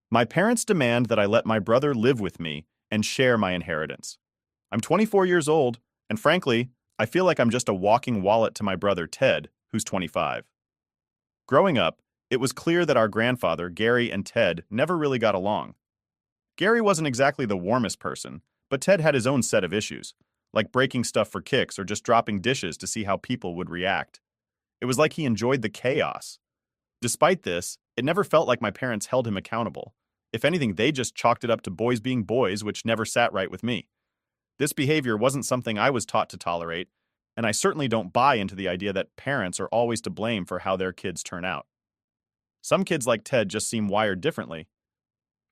My parents demand that I let my brother live with me and share my inheritance. I'm 24 years old, and frankly, I feel like I'm just a walking wallet to my brother Ted, who's 25. Growing up, it was clear that our grandfather, Gary, and Ted never really got along. Gary wasn't exactly the warmest person, but Ted had his own set of issues, like breaking stuff for kicks or just dropping dishes to see how people would react. It was like he enjoyed the chaos. Despite this, it never felt like my parents held him accountable. If anything, they just chalked it up to boys being boys, which never sat right with me. This behavior wasn't something I was taught to tolerate, and I certainly don't buy into the idea that parents are always to blame for how their kids turn out. Some kids like Ted just seem wired differently.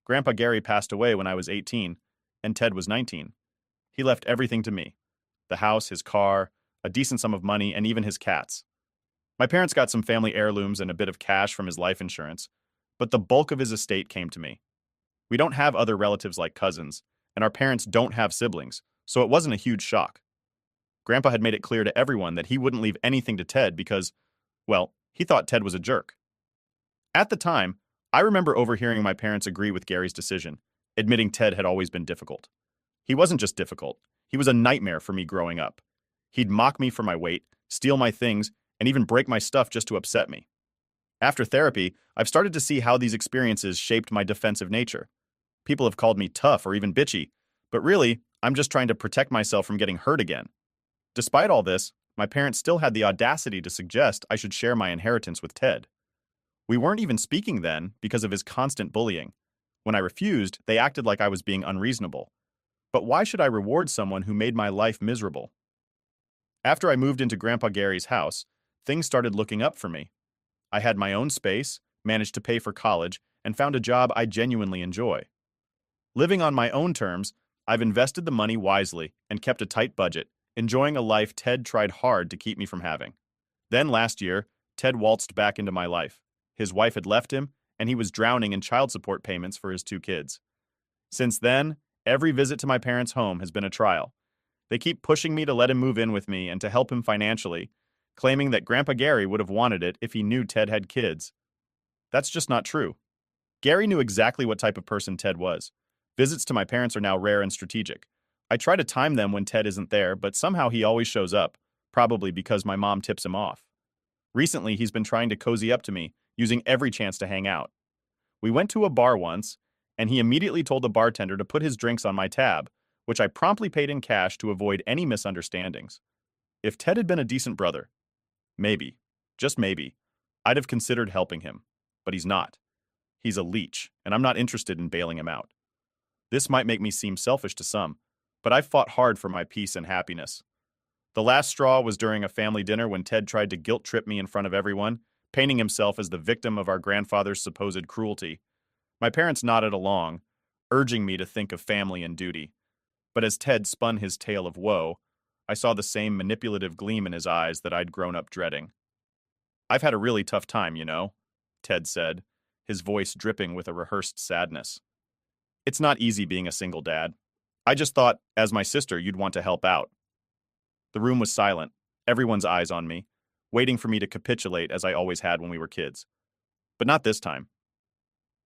Grandpa Gary passed away when I was 18, and Ted was 19. He left everything to me: the house, his car, a decent sum of money, and even his cats. My parents got some family heirlooms and a bit of cash from his life insurance, but the bulk of his estate came to me. We don't have other relatives like cousins, and our parents don't have siblings, so it wasn't a huge shock. Grandpa had made it clear to everyone that he wouldn't leave anything to Ted because, well, he thought Ted was a jerk. At the time, I remember overhearing my parents agree with Gary's decision, admitting Ted had always been difficult. He wasn't just difficult, he was a nightmare for me growing up. He'd mock me for my weight, steal my things, and even break my stuff just to upset me. After therapy, I've started to see how these experiences shaped my defensive nature. People have called me tough or even bitchy, but really, I'm just trying to protect myself from getting hurt again. Despite all this, my parents still had the audacity to suggest I should share my inheritance with Ted. We weren't even speaking then because of his constant bullying. When I refused, they acted like I was being unreasonable. But why should I reward someone who made my life miserable? After I moved into Grandpa Gary's house, things started looking up for me. I had my own space, managed to pay for college, and found a job I genuinely enjoy. Living on my own terms, I've invested the money wisely and kept a tight budget, enjoying a life Ted tried hard to keep me from having. Then last year, Ted waltzed back into my life. His wife had left him, and he was drowning in child support payments for his 2 kids. Since then, every visit to my parents' home has been a trial. They keep pushing me to let him move in with me and to help him financially, claiming that Grandpa Gary would have wanted it if he knew Ted had kids. That's just not true. Gary knew exactly what type of person Ted was. Visits to my parents are now rare and strategic. I try to time them when Ted isn't there, but somehow he always shows up, probably because my mom tips him off. Recently, he's been trying to cozy up to me, using every chance to hang out. We went to a bar once, and he immediately told the bartender to put his drinks on my tab, which I promptly paid in cash to avoid any misunderstandings. If Ted had been a decent brother, maybe, just maybe, I'd have considered helping him. But he's not. He's a leech, and I'm not interested in bailing him out. This might make me seem selfish to some, but I've fought hard for my peace and happiness. The last straw was during a family dinner when Ted tried to guilt-trip me in front of everyone, painting himself as the victim of our grandfather's supposed cruelty. My parents nodded along, urging me to think of family and duty. But as Ted spun his tale of woe, I saw the same manipulative gleam in his eyes that I'd grown up dreading. "I've had a really tough time, you know," Ted said, his voice dripping with a rehearsed sadness. "It's not easy being a single dad. I just thought, as my sister, you'd want to help out." The room was silent, everyone's eyes on me, waiting for me to capitulate as I always had when we were kids. But not this time.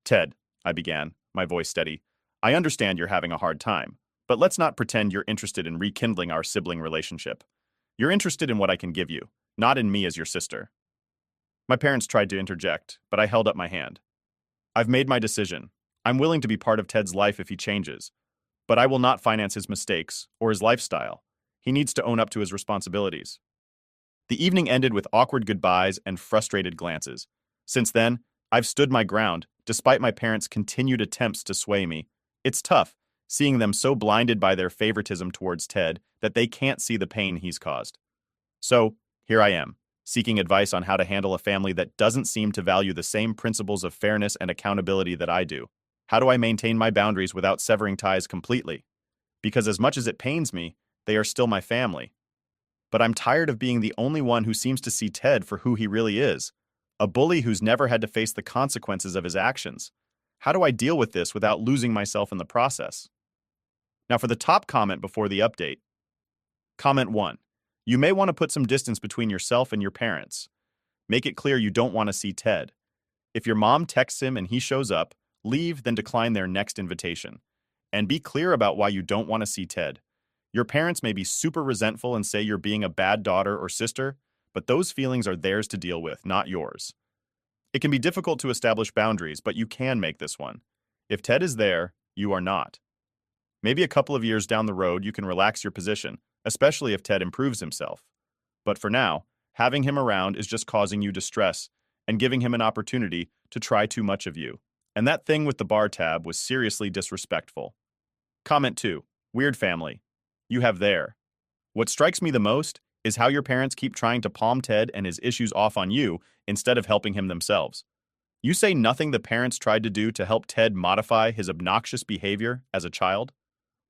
"Ted," I began, my voice steady, "I understand you're having a hard time, but let's not pretend you're interested in rekindling our sibling relationship. You're interested in what I can give you, not in me as your sister." My parents tried to interject, but I held up my hand. "I've made my decision. I'm willing to be part of Ted's life if he changes, but I will not finance his mistakes or his lifestyle. He needs to own up to his responsibilities." The evening ended with awkward goodbyes and frustrated glances. Since then, I've stood my ground, despite my parents' continued attempts to sway me. It's tough, seeing them so blinded by their favoritism towards Ted that they can't see the pain he's caused. So, here I am, seeking advice on how to handle a family that doesn't seem to value the same principles of fairness and accountability that I do. How do I maintain my boundaries without severing ties completely? Because as much as it pains me, they are still my family. But I'm tired of being the only one who seems to see Ted for who he really is, a bully who's never had to face the consequences of his actions. How do I deal with this without losing myself in the process? Now for the top comment before the update. Comment 1. You may want to put some distance between yourself and your parents. Make it clear you don't want to see Ted. If your mom texts him and he shows up, leave, then decline their next invitation. And be clear about why you don't want to see Ted. Your parents may be super resentful and say you're being a bad daughter or sister, but those feelings are theirs to deal with, not yours. It can be difficult to establish boundaries, but you can make this one. If Ted is there, you are not. Maybe a couple of years down the road, you can relax your position, especially if Ted improves himself. But for now, having him around is just causing you distress and giving him an opportunity to try too much of you. And that thing with the bar tab was seriously disrespectful. Comment 2. Weird family. You have there. What strikes me the most is how your parents keep trying to palm Ted and his issues off on you instead of helping him themselves. You say nothing the parents tried to do to help Ted modify his obnoxious behavior as a child?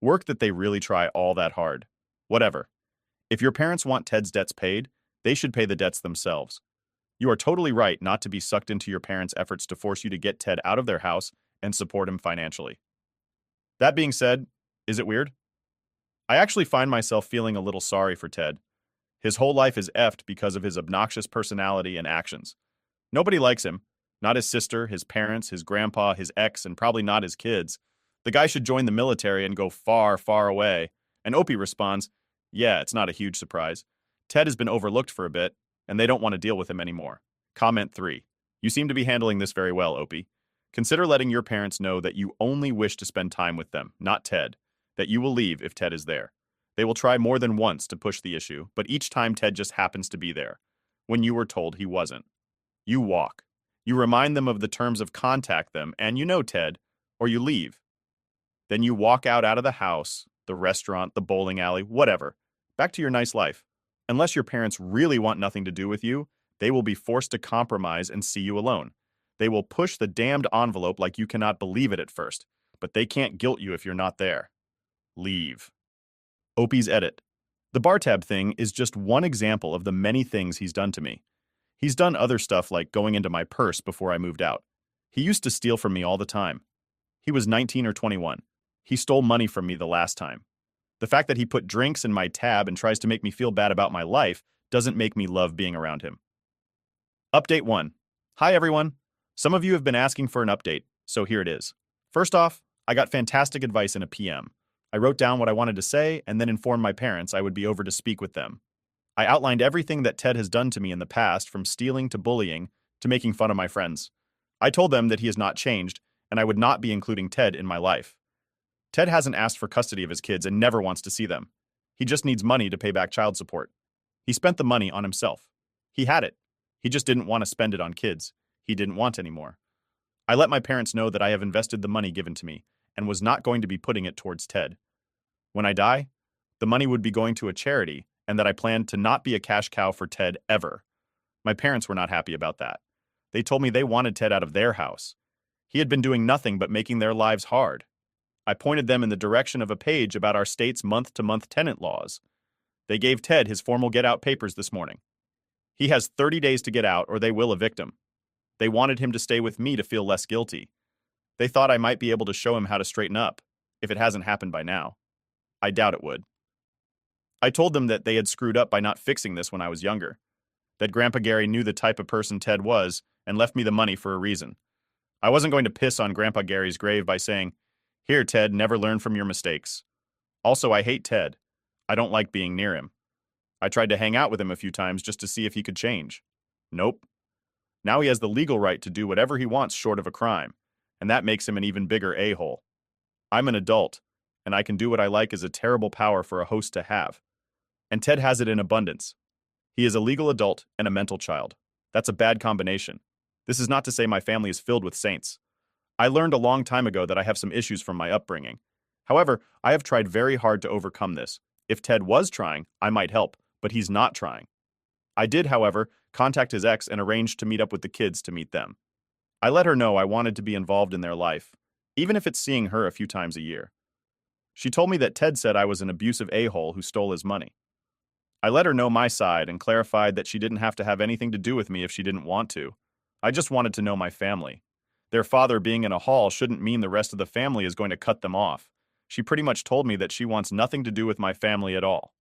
Work that they really try all that hard. Whatever. If your parents want Ted's debts paid, they should pay the debts themselves. You are totally right not to be sucked into your parents' efforts to force you to get Ted out of their house and support him financially. That being said, is it weird? I actually find myself feeling a little sorry for Ted. His whole life is effed because of his obnoxious personality and actions. Nobody likes him. Not his sister, his parents, his grandpa, his ex, and probably not his kids. The guy should join the military and go far, far away. And Opie responds, yeah, it's not a huge surprise. Ted has been overlooked for a bit, and they don't want to deal with him anymore. Comment 3. You seem to be handling this very well, Opie. Consider letting your parents know that you only wish to spend time with them, not Ted, that you will leave if Ted is there. They will try more than once to push the issue, but each time Ted just happens to be there, when you were told he wasn't. You walk. You remind them of the terms of contact them, and you know Ted, or you leave. Then you walk out of the house, the restaurant, the bowling alley, whatever, back to your nice life. Unless your parents really want nothing to do with you, they will be forced to compromise and see you alone. They will push the damned envelope like you cannot believe it at first, but they can't guilt you if you're not there. Leave. Opie's edit. The bar tab thing is just one example of the many things he's done to me. He's done other stuff like going into my purse before I moved out. He used to steal from me all the time. He was 19 or 21. He stole money from me the last time. The fact that he put drinks in my tab and tries to make me feel bad about my life doesn't make me love being around him. Update 1. Hi everyone. Some of you have been asking for an update, so here it is. First off, I got fantastic advice in a PM. I wrote down what I wanted to say and then informed my parents I would be over to speak with them. I outlined everything that Ted has done to me in the past, from stealing to bullying to making fun of my friends. I told them that he has not changed and I would not be including Ted in my life. Ted hasn't asked for custody of his kids and never wants to see them. He just needs money to pay back child support. He spent the money on himself. He had it. He just didn't want to spend it on kids. He didn't want anymore. I let my parents know that I have invested the money given to me and was not going to be putting it towards Ted. When I die, the money would be going to a charity and that I planned to not be a cash cow for Ted ever. My parents were not happy about that. They told me they wanted Ted out of their house. He had been doing nothing but making their lives hard. I pointed them in the direction of a page about our state's month-to-month tenant laws. They gave Ted his formal get-out papers this morning. He has 30 days to get out or they will evict him. They wanted him to stay with me to feel less guilty. They thought I might be able to show him how to straighten up, if it hasn't happened by now. I doubt it would. I told them that they had screwed up by not fixing this when I was younger, that Grandpa Gary knew the type of person Ted was and left me the money for a reason. I wasn't going to piss on Grandpa Gary's grave by saying, "Here, Ted, never learn from your mistakes." Also, I hate Ted. I don't like being near him. I tried to hang out with him a few times just to see if he could change. Nope. Now he has the legal right to do whatever he wants short of a crime, and that makes him an even bigger a-hole. I'm an adult, and I can do what I like is a terrible power for a host to have. And Ted has it in abundance. He is a legal adult and a mental child. That's a bad combination. This is not to say my family is filled with saints. I learned a long time ago that I have some issues from my upbringing. However, I have tried very hard to overcome this. If Ted was trying, I might help, but he's not trying. I did, however, contact his ex and arranged to meet up with the kids to meet them. I let her know I wanted to be involved in their life, even if it's seeing her a few times a year. She told me that Ted said I was an abusive a-hole who stole his money. I let her know my side and clarified that she didn't have to have anything to do with me if she didn't want to. I just wanted to know my family. Their father being in a hall shouldn't mean the rest of the family is going to cut them off. She pretty much told me that she wants nothing to do with my family at all.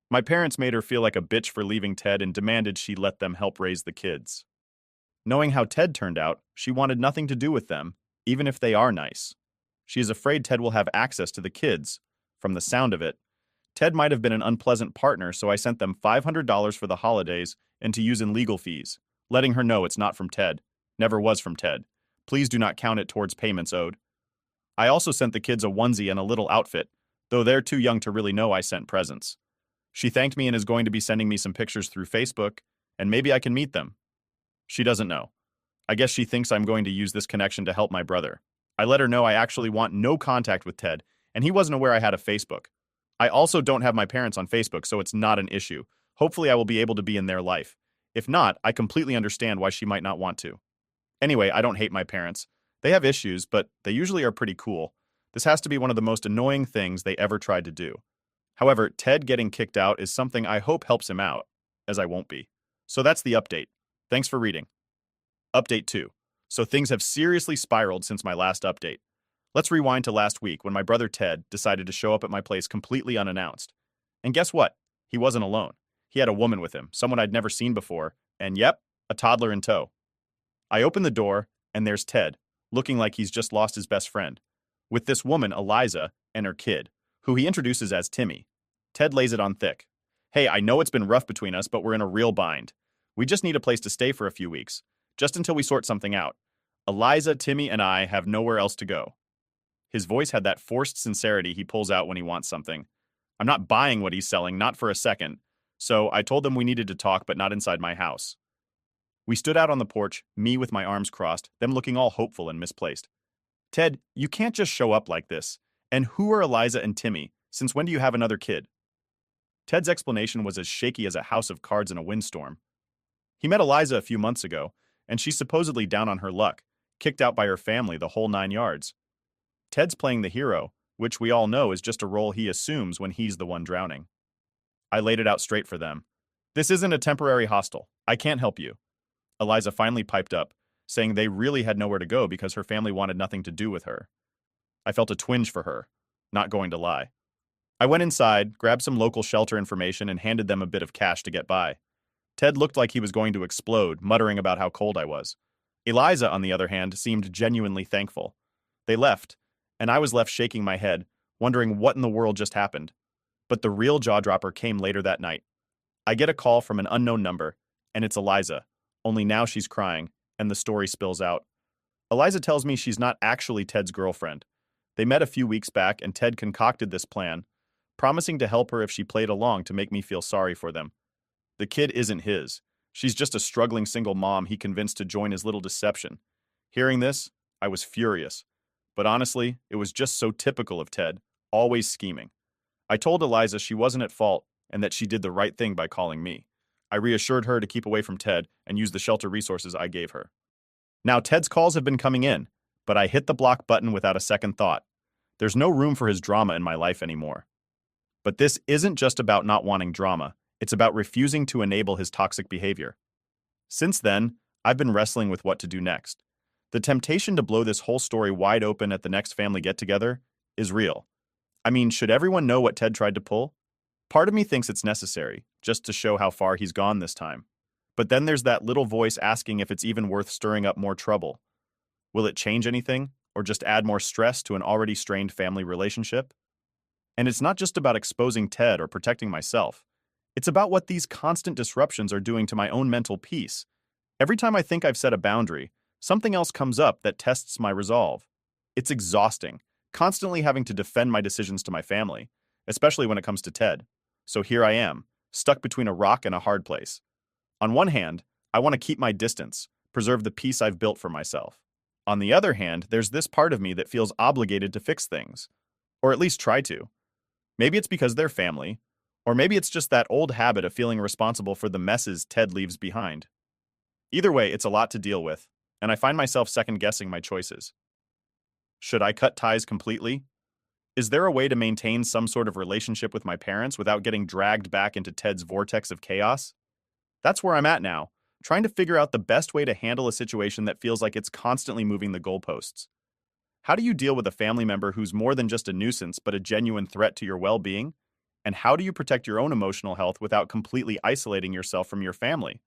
My parents made her feel like a bitch for leaving Ted and demanded she let them help raise the kids. Knowing how Ted turned out, she wanted nothing to do with them, even if they are nice. She is afraid Ted will have access to the kids. From the sound of it, Ted might have been an unpleasant partner, so I sent them $500 for the holidays and to use in legal fees, letting her know it's not from Ted. Never was from Ted. Please do not count it towards payments owed. I also sent the kids a onesie and a little outfit, though they're too young to really know I sent presents. She thanked me and is going to be sending me some pictures through Facebook, and maybe I can meet them. She doesn't know. I guess she thinks I'm going to use this connection to help my brother. I let her know I actually want no contact with Ted, and he wasn't aware I had a Facebook. I also don't have my parents on Facebook, so it's not an issue. Hopefully I will be able to be in their life. If not, I completely understand why she might not want to. Anyway, I don't hate my parents. They have issues, but they usually are pretty cool. This has to be one of the most annoying things they ever tried to do. However, Ted getting kicked out is something I hope helps him out, as I won't be. So that's the update. Thanks for reading. Update 2. So things have seriously spiraled since my last update. Let's rewind to last week when my brother Ted decided to show up at my place completely unannounced. And guess what? He wasn't alone. He had a woman with him, someone I'd never seen before, and yep, a toddler in tow. I open the door, and there's Ted, looking like he's just lost his best friend, with this woman, Eliza, and her kid, who he introduces as Timmy. Ted lays it on thick. Hey, I know it's been rough between us, but we're in a real bind. We just need a place to stay for a few weeks, just until we sort something out. Eliza, Timmy, and I have nowhere else to go. His voice had that forced sincerity he pulls out when he wants something. I'm not buying what he's selling, not for a second. So I told them we needed to talk, but not inside my house. We stood out on the porch, me with my arms crossed, them looking all hopeful and misplaced. Ted, you can't just show up like this. And who are Eliza and Timmy? Since when do you have another kid? Ted's explanation was as shaky as a house of cards in a windstorm. He met Eliza a few months ago, and she's supposedly down on her luck, kicked out by her family, the whole 9 yards. Ted's playing the hero, which we all know is just a role he assumes when he's the one drowning. I laid it out straight for them. This isn't a temporary hostel. I can't help you. Eliza finally piped up, saying they really had nowhere to go because her family wanted nothing to do with her. I felt a twinge for her, not going to lie. I went inside, grabbed some local shelter information, and handed them a bit of cash to get by. Ted looked like he was going to explode, muttering about how cold I was. Eliza, on the other hand, seemed genuinely thankful. They left, and I was left shaking my head, wondering what in the world just happened. But the real jaw-dropper came later that night. I get a call from an unknown number, and it's Eliza, only now she's crying, and the story spills out. Eliza tells me she's not actually Ted's girlfriend. They met a few weeks back, and Ted concocted this plan, promising to help her if she played along to make me feel sorry for them. The kid isn't his. She's just a struggling single mom he convinced to join his little deception. Hearing this, I was furious. But honestly, it was just so typical of Ted, always scheming. I told Eliza she wasn't at fault and that she did the right thing by calling me. I reassured her to keep away from Ted and use the shelter resources I gave her. Now Ted's calls have been coming in, but I hit the block button without a second thought. There's no room for his drama in my life anymore. But this isn't just about not wanting drama, it's about refusing to enable his toxic behavior. Since then, I've been wrestling with what to do next. The temptation to blow this whole story wide open at the next family get-together is real. I mean, should everyone know what Ted tried to pull? Part of me thinks it's necessary, just to show how far he's gone this time. But then there's that little voice asking if it's even worth stirring up more trouble. Will it change anything, or just add more stress to an already strained family relationship? And it's not just about exposing Ted or protecting myself. It's about what these constant disruptions are doing to my own mental peace. Every time I think I've set a boundary, something else comes up that tests my resolve. It's exhausting, constantly having to defend my decisions to my family, especially when it comes to Ted. So here I am, stuck between a rock and a hard place. On one hand, I want to keep my distance, preserve the peace I've built for myself. On the other hand, there's this part of me that feels obligated to fix things, or at least try to. Maybe it's because they're family, or maybe it's just that old habit of feeling responsible for the messes Ted leaves behind. Either way, it's a lot to deal with, and I find myself second-guessing my choices. Should I cut ties completely? Is there a way to maintain some sort of relationship with my parents without getting dragged back into Ted's vortex of chaos? That's where I'm at now, trying to figure out the best way to handle a situation that feels like it's constantly moving the goalposts. How do you deal with a family member who's more than just a nuisance but a genuine threat to your well-being? And how do you protect your own emotional health without completely isolating yourself from your family?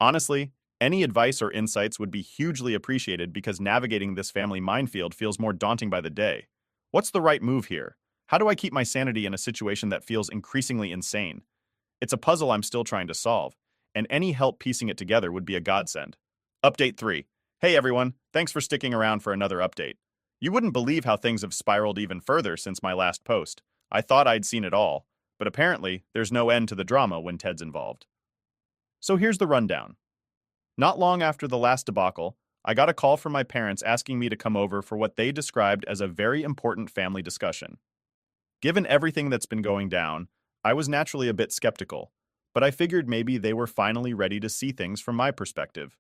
Honestly, Any advice or insights would be hugely appreciated because navigating this family minefield feels more daunting by the day. What's the right move here? How do I keep my sanity in a situation that feels increasingly insane? It's a puzzle I'm still trying to solve, and any help piecing it together would be a godsend. Update 3. Hey everyone, thanks for sticking around for another update. You wouldn't believe how things have spiraled even further since my last post. I thought I'd seen it all, but apparently there's no end to the drama when Ted's involved. So here's the rundown. Not long after the last debacle, I got a call from my parents asking me to come over for what they described as a very important family discussion. Given everything that's been going down, I was naturally a bit skeptical, but I figured maybe they were finally ready to see things from my perspective.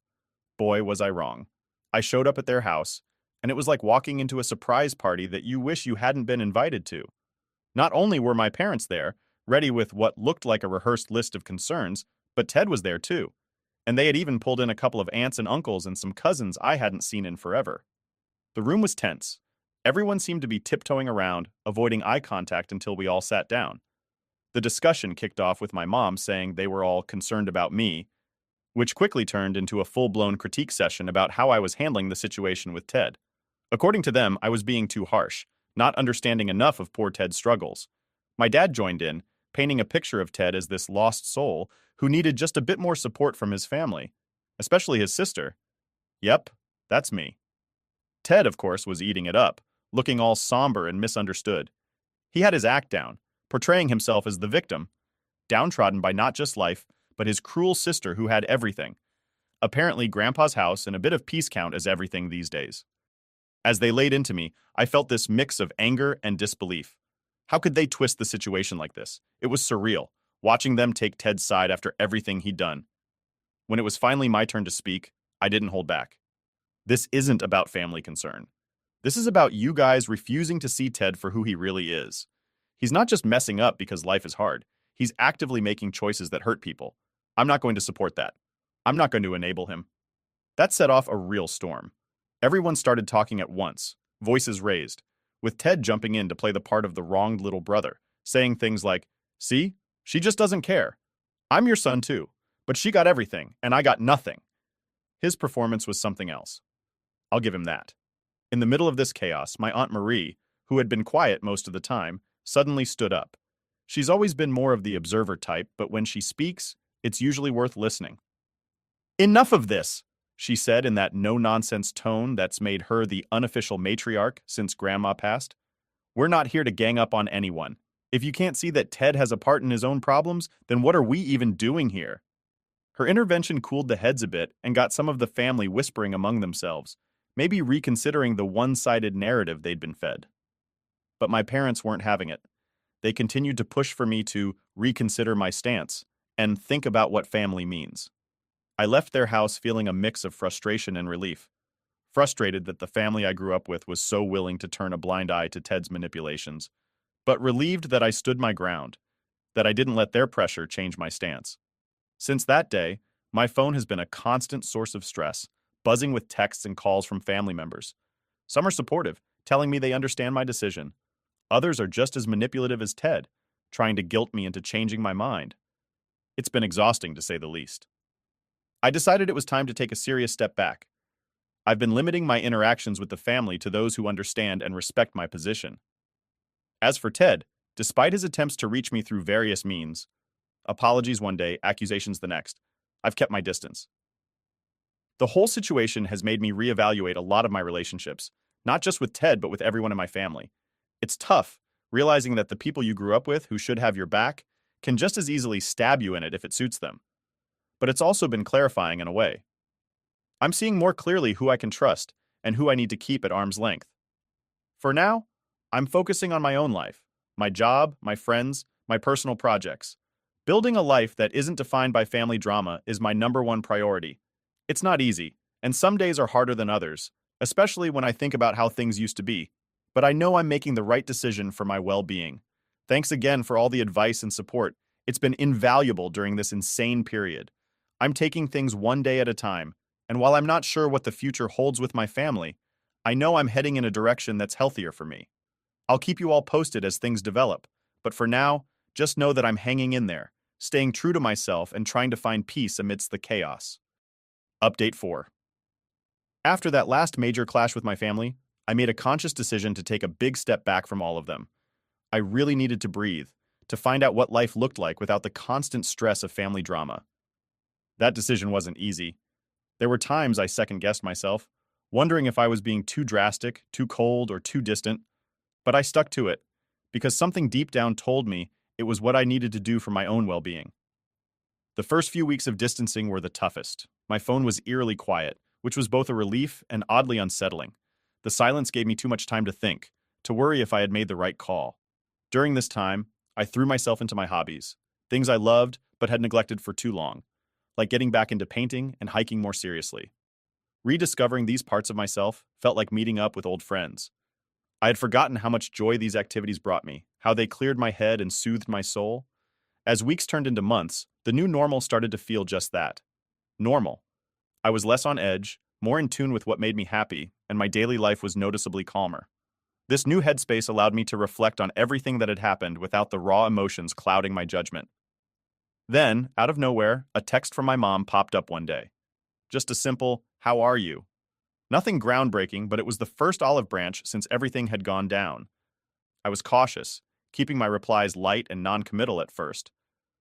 Boy, was I wrong. I showed up at their house, and it was like walking into a surprise party that you wish you hadn't been invited to. Not only were my parents there, ready with what looked like a rehearsed list of concerns, but Ted was there too. And they had even pulled in a couple of aunts and uncles and some cousins I hadn't seen in forever. The room was tense. Everyone seemed to be tiptoeing around, avoiding eye contact until we all sat down. The discussion kicked off with my mom saying they were all concerned about me, which quickly turned into a full-blown critique session about how I was handling the situation with Ted. According to them, I was being too harsh, not understanding enough of poor Ted's struggles. My dad joined in, painting a picture of Ted as this lost soul who needed just a bit more support from his family, especially his sister. Yep, that's me. Ted, of course, was eating it up, looking all somber and misunderstood. He had his act down, portraying himself as the victim, downtrodden by not just life, but his cruel sister who had everything. Apparently, Grandpa's house and a bit of peace count as everything these days. As they laid into me, I felt this mix of anger and disbelief. How could they twist the situation like this? It was surreal, watching them take Ted's side after everything he'd done. When it was finally my turn to speak, I didn't hold back. This isn't about family concern. This is about you guys refusing to see Ted for who he really is. He's not just messing up because life is hard. He's actively making choices that hurt people. I'm not going to support that. I'm not going to enable him. That set off a real storm. Everyone started talking at once, voices raised, with Ted jumping in to play the part of the wronged little brother, saying things like, "See, she just doesn't care. I'm your son too, but she got everything, and I got nothing." His performance was something else. I'll give him that. In the middle of this chaos, my Aunt Marie, who had been quiet most of the time, suddenly stood up. She's always been more of the observer type, but when she speaks, it's usually worth listening. "Enough of this," she said in that no-nonsense tone that's made her the unofficial matriarch since Grandma passed. "We're not here to gang up on anyone. If you can't see that Ted has a part in his own problems, then what are we even doing here?" Her intervention cooled the heads a bit and got some of the family whispering among themselves, maybe reconsidering the one-sided narrative they'd been fed. But my parents weren't having it. They continued to push for me to reconsider my stance and think about what family means. I left their house feeling a mix of frustration and relief. Frustrated that the family I grew up with was so willing to turn a blind eye to Ted's manipulations, but relieved that I stood my ground, that I didn't let their pressure change my stance. Since that day, my phone has been a constant source of stress, buzzing with texts and calls from family members. Some are supportive, telling me they understand my decision. Others are just as manipulative as Ted, trying to guilt me into changing my mind. It's been exhausting, to say the least. I decided it was time to take a serious step back. I've been limiting my interactions with the family to those who understand and respect my position. As for Ted, despite his attempts to reach me through various means, apologies one day, accusations the next, I've kept my distance. The whole situation has made me reevaluate a lot of my relationships, not just with Ted, but with everyone in my family. It's tough, realizing that the people you grew up with who should have your back can just as easily stab you in it if it suits them. But it's also been clarifying in a way. I'm seeing more clearly who I can trust and who I need to keep at arm's length. For now, I'm focusing on my own life, my job, my friends, my personal projects. Building a life that isn't defined by family drama is my #1 priority. It's not easy, and some days are harder than others, especially when I think about how things used to be. But I know I'm making the right decision for my well-being. Thanks again for all the advice and support. It's been invaluable during this insane period. I'm taking things one day at a time, and while I'm not sure what the future holds with my family, I know I'm heading in a direction that's healthier for me. I'll keep you all posted as things develop, but for now, just know that I'm hanging in there, staying true to myself and trying to find peace amidst the chaos. Update 4. After that last major clash with my family, I made a conscious decision to take a big step back from all of them. I really needed to breathe, to find out what life looked like without the constant stress of family drama. That decision wasn't easy. There were times I second-guessed myself, wondering if I was being too drastic, too cold, or too distant. But I stuck to it, because something deep down told me it was what I needed to do for my own well-being. The first few weeks of distancing were the toughest. My phone was eerily quiet, which was both a relief and oddly unsettling. The silence gave me too much time to think, to worry if I had made the right call. During this time, I threw myself into my hobbies, things I loved but had neglected for too long, like getting back into painting and hiking more seriously. Rediscovering these parts of myself felt like meeting up with old friends. I had forgotten how much joy these activities brought me, how they cleared my head and soothed my soul. As weeks turned into months, the new normal started to feel just that. Normal. I was less on edge, more in tune with what made me happy, and my daily life was noticeably calmer. This new headspace allowed me to reflect on everything that had happened without the raw emotions clouding my judgment. Then, out of nowhere, a text from my mom popped up one day. Just a simple, "How are you?" Nothing groundbreaking, but it was the first olive branch since everything had gone down. I was cautious, keeping my replies light and non-committal at first.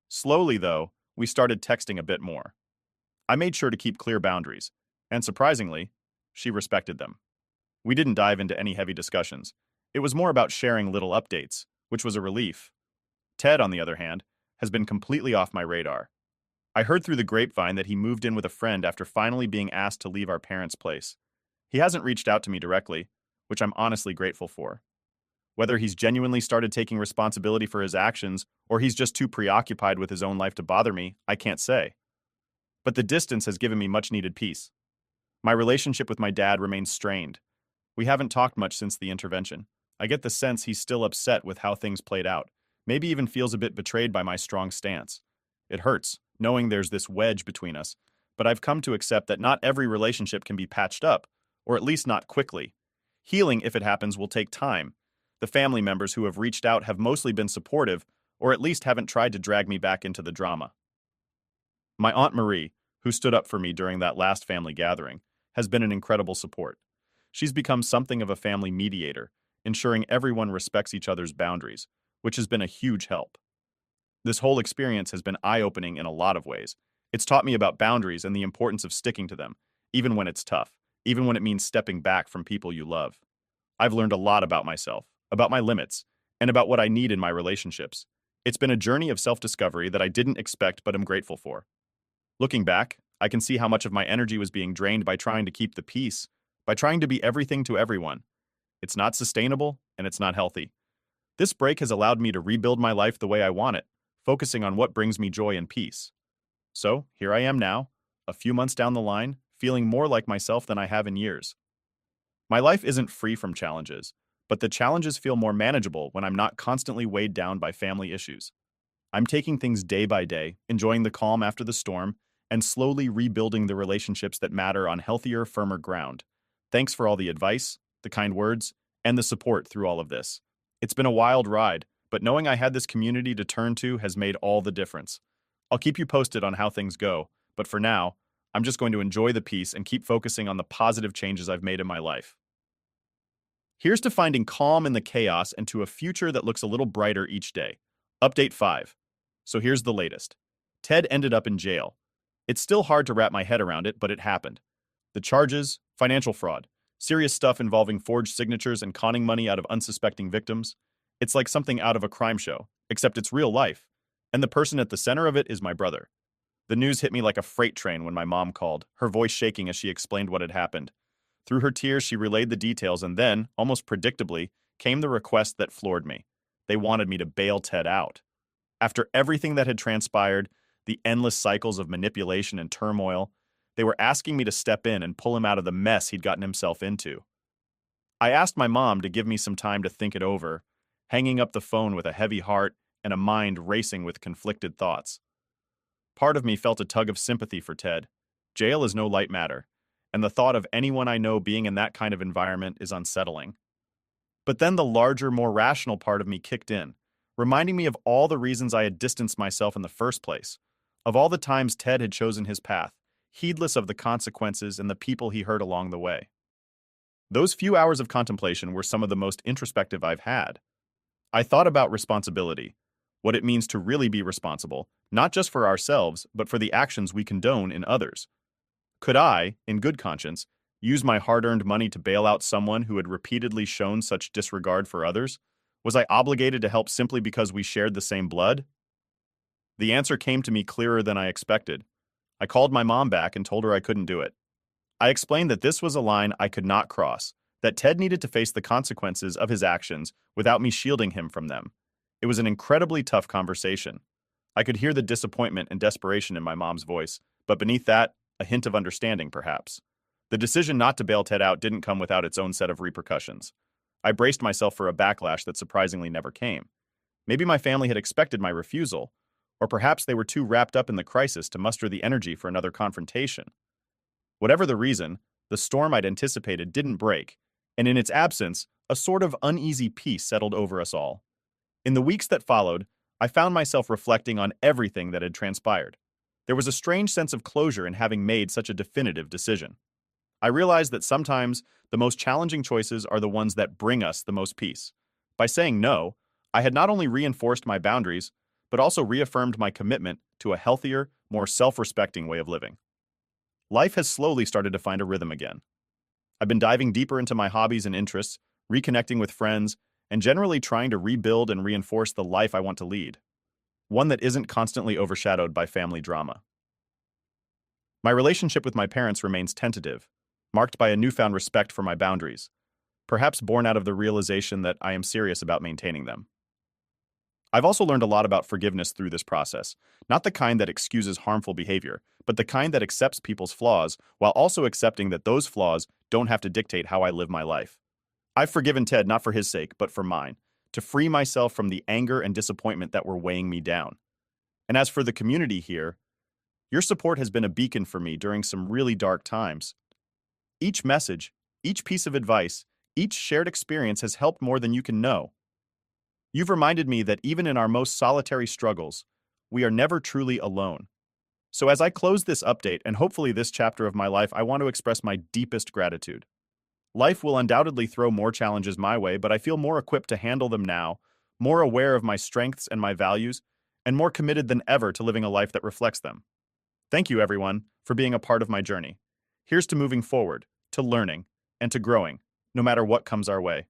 Slowly, though, we started texting a bit more. I made sure to keep clear boundaries, and surprisingly, she respected them. We didn't dive into any heavy discussions. It was more about sharing little updates, which was a relief. Ted, on the other hand, has been completely off my radar. I heard through the grapevine that he moved in with a friend after finally being asked to leave our parents' place. He hasn't reached out to me directly, which I'm honestly grateful for. Whether he's genuinely started taking responsibility for his actions or he's just too preoccupied with his own life to bother me, I can't say. But the distance has given me much-needed peace. My relationship with my dad remains strained. We haven't talked much since the intervention. I get the sense he's still upset with how things played out, maybe even feels a bit betrayed by my strong stance. It hurts, knowing there's this wedge between us, but I've come to accept that not every relationship can be patched up, or at least not quickly. Healing, if it happens, will take time. The family members who have reached out have mostly been supportive, or at least haven't tried to drag me back into the drama. My Aunt Marie, who stood up for me during that last family gathering, has been an incredible support. She's become something of a family mediator, ensuring everyone respects each other's boundaries, which has been a huge help. This whole experience has been eye-opening in a lot of ways. It's taught me about boundaries and the importance of sticking to them, even when it's tough, even when it means stepping back from people you love. I've learned a lot about myself, about my limits, and about what I need in my relationships. It's been a journey of self-discovery that I didn't expect but am grateful for. Looking back, I can see how much of my energy was being drained by trying to keep the peace, by trying to be everything to everyone. It's not sustainable, and it's not healthy. This break has allowed me to rebuild my life the way I want it, focusing on what brings me joy and peace. So, here I am now, a few months down the line, feeling more like myself than I have in years. My life isn't free from challenges, but the challenges feel more manageable when I'm not constantly weighed down by family issues. I'm taking things day by day, enjoying the calm after the storm, and slowly rebuilding the relationships that matter on healthier, firmer ground. Thanks for all the advice, the kind words, and the support through all of this. It's been a wild ride, but knowing I had this community to turn to has made all the difference. I'll keep you posted on how things go, but for now, I'm just going to enjoy the peace and keep focusing on the positive changes I've made in my life. Here's to finding calm in the chaos and to a future that looks a little brighter each day. Update 5. So here's the latest. Ted ended up in jail. It's still hard to wrap my head around it, but it happened. The charges, financial fraud, serious stuff involving forged signatures and conning money out of unsuspecting victims. It's like something out of a crime show, except it's real life. And the person at the center of it is my brother. The news hit me like a freight train when my mom called, her voice shaking as she explained what had happened. Through her tears, she relayed the details, and then, almost predictably, came the request that floored me. They wanted me to bail Ted out. After everything that had transpired, the endless cycles of manipulation and turmoil, they were asking me to step in and pull him out of the mess he'd gotten himself into. I asked my mom to give me some time to think it over, hanging up the phone with a heavy heart and a mind racing with conflicted thoughts. Part of me felt a tug of sympathy for Ted. Jail is no light matter, and the thought of anyone I know being in that kind of environment is unsettling. But then the larger, more rational part of me kicked in, reminding me of all the reasons I had distanced myself in the first place, of all the times Ted had chosen his path, heedless of the consequences and the people he hurt along the way. Those few hours of contemplation were some of the most introspective I've had. I thought about responsibility, what it means to really be responsible, not just for ourselves, but for the actions we condone in others. Could I, in good conscience, use my hard-earned money to bail out someone who had repeatedly shown such disregard for others? Was I obligated to help simply because we shared the same blood? The answer came to me clearer than I expected. I called my mom back and told her I couldn't do it. I explained that this was a line I could not cross, that Ted needed to face the consequences of his actions without me shielding him from them. It was an incredibly tough conversation. I could hear the disappointment and desperation in my mom's voice, but beneath that, a hint of understanding, perhaps. The decision not to bail Ted out didn't come without its own set of repercussions. I braced myself for a backlash that surprisingly never came. Maybe my family had expected my refusal, or perhaps they were too wrapped up in the crisis to muster the energy for another confrontation. Whatever the reason, the storm I'd anticipated didn't break, and in its absence, a sort of uneasy peace settled over us all. In the weeks that followed, I found myself reflecting on everything that had transpired. There was a strange sense of closure in having made such a definitive decision. I realized that sometimes the most challenging choices are the ones that bring us the most peace. By saying no, I had not only reinforced my boundaries, but also reaffirmed my commitment to a healthier, more self-respecting way of living. Life has slowly started to find a rhythm again. I've been diving deeper into my hobbies and interests, reconnecting with friends, and generally trying to rebuild and reinforce the life I want to lead, one that isn't constantly overshadowed by family drama. My relationship with my parents remains tentative, marked by a newfound respect for my boundaries, perhaps born out of the realization that I am serious about maintaining them. I've also learned a lot about forgiveness through this process, not the kind that excuses harmful behavior, but the kind that accepts people's flaws while also accepting that those flaws don't have to dictate how I live my life. I've forgiven Ted not for his sake, but for mine, to free myself from the anger and disappointment that were weighing me down. And as for the community here, your support has been a beacon for me during some really dark times. Each message, each piece of advice, each shared experience has helped more than you can know. You've reminded me that even in our most solitary struggles, we are never truly alone. So as I close this update and hopefully this chapter of my life, I want to express my deepest gratitude. Life will undoubtedly throw more challenges my way, but I feel more equipped to handle them now, more aware of my strengths and my values, and more committed than ever to living a life that reflects them. Thank you, everyone, for being a part of my journey. Here's to moving forward, to learning, and to growing, no matter what comes our way.